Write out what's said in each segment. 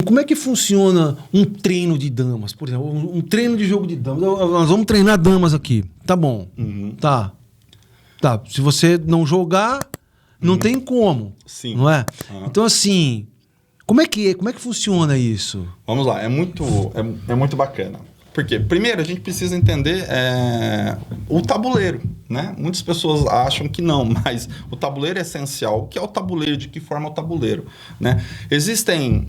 como é que funciona um treino de damas? Por exemplo, um treino de jogo de damas. Nós vamos treinar damas aqui. Tá bom. Tá. Se você não jogar, não tem como. Sim. Não é? Então, assim, como é que funciona isso? Vamos lá. É muito bacana. Por quê? Primeiro, a gente precisa entender o tabuleiro, né? Muitas pessoas acham que não, mas o tabuleiro é essencial. O que é o tabuleiro? De que forma é o tabuleiro? Né? Existem...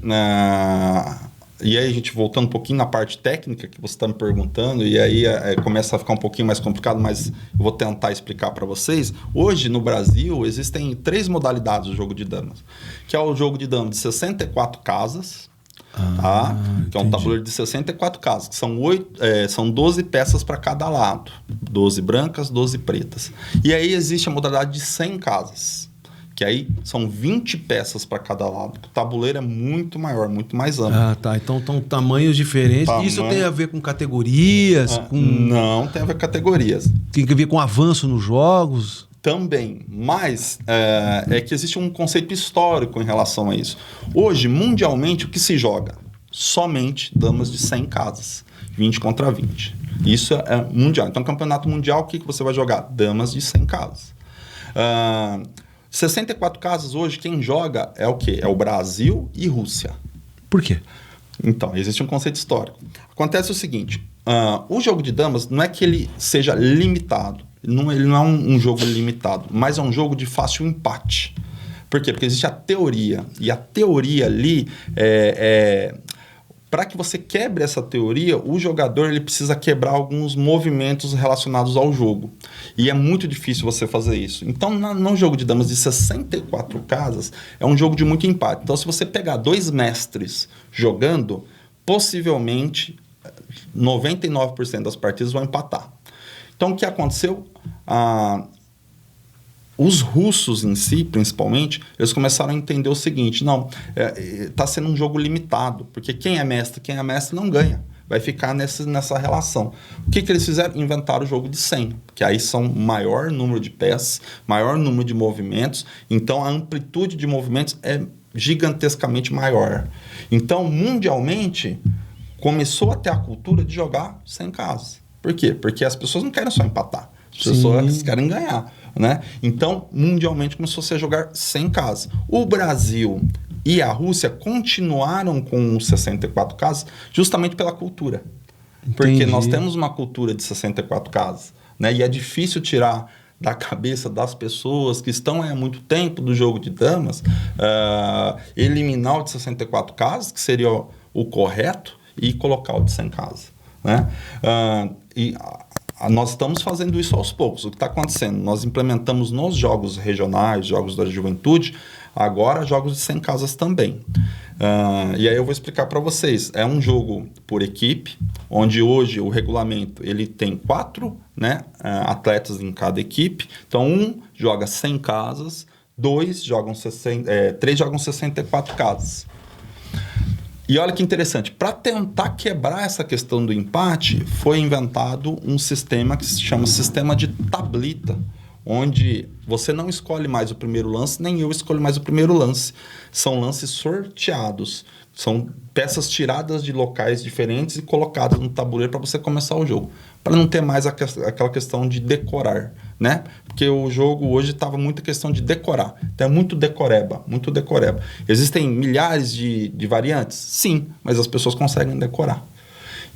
E aí, a gente voltando um pouquinho na parte técnica que você está me perguntando, e aí começa a ficar um pouquinho mais complicado, mas eu vou tentar explicar para vocês. Hoje, no Brasil, existem 3 modalidades do jogo de damas, que é o jogo de damas de 64 casas, que é um tabuleiro de 64 casas, que são 12 peças para cada lado, 12 brancas, 12 pretas. E aí existe a modalidade de 100 casas, que aí são 20 peças para cada lado. O tabuleiro é muito maior, muito mais amplo. Então tamanhos diferentes. Isso tem a ver com categorias? Não tem a ver com categorias. Tem a ver com avanço nos jogos? Também, mas é que existe um conceito histórico em relação a isso. Hoje, mundialmente, o que se joga? Somente damas de 100 casas, 20 contra 20. Isso é mundial. Então, campeonato mundial, o que você vai jogar? Damas de 100 casas. 64 casas hoje, quem joga é o quê? É o Brasil e Rússia. Por quê? Então, existe um conceito histórico. Acontece o seguinte, o jogo de damas não é que ele seja limitado. Ele não é um jogo limitado, mas é um jogo de fácil empate. Por quê? Porque existe a teoria. E a teoria ali, para que você quebre essa teoria, o jogador ele precisa quebrar alguns movimentos relacionados ao jogo. E é muito difícil você fazer isso. Então, no jogo de damas de 64 casas, é um jogo de muito empate. Então, se você pegar 2 mestres jogando, possivelmente 99% das partidas vão empatar. Então, o que aconteceu? Os russos em si, principalmente, eles começaram a entender o seguinte, está sendo um jogo limitado, porque quem é mestre não ganha, vai ficar nessa relação. O que eles fizeram? Inventaram o jogo de 100, que aí são maior número de peças, maior número de movimentos, então a amplitude de movimentos é gigantescamente maior. Então, mundialmente, começou a ter a cultura de jogar 100 casas. Por quê? Porque as pessoas não querem só empatar, as pessoas querem ganhar. Né? Então, mundialmente, começou a jogar 100 casas. O Brasil e a Rússia continuaram com 64 casas justamente pela cultura. Entendi. Porque nós temos uma cultura de 64 casas. Né? E é difícil tirar da cabeça das pessoas que estão há muito tempo do jogo de damas, eliminar o de 64 casas, que seria o correto, e colocar o de 100 casas. Né? Nós estamos fazendo isso aos poucos. O que está acontecendo? Nós implementamos nos jogos regionais, jogos da juventude, agora jogos de 100 casas também. E aí eu vou explicar para vocês. É um jogo por equipe, onde hoje o regulamento ele tem 4 atletas em cada equipe. Então, um joga 100 casas, 3 jogam 64 casas. E olha que interessante, para tentar quebrar essa questão do empate, foi inventado um sistema que se chama sistema de tablita, onde você não escolhe mais o primeiro lance, nem eu escolho mais o primeiro lance. São lances sorteados, são peças tiradas de locais diferentes e colocadas no tabuleiro para você começar o jogo, para não ter mais aquela questão de decorar, né? Porque o jogo hoje estava muita questão de decorar, então é muito decoreba. Existem milhares de variantes? Sim, mas as pessoas conseguem decorar.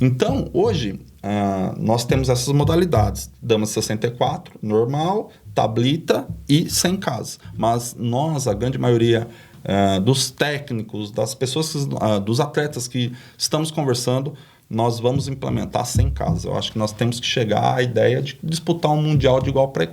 Então, hoje, nós temos essas modalidades, damas 64, normal, tablita e 100 casas. Mas nós, a grande maioria dos técnicos, das pessoas, dos atletas que estamos conversando, nós vamos implementar 100 casas. Eu acho que nós temos que chegar à ideia de disputar um mundial de igual para igual.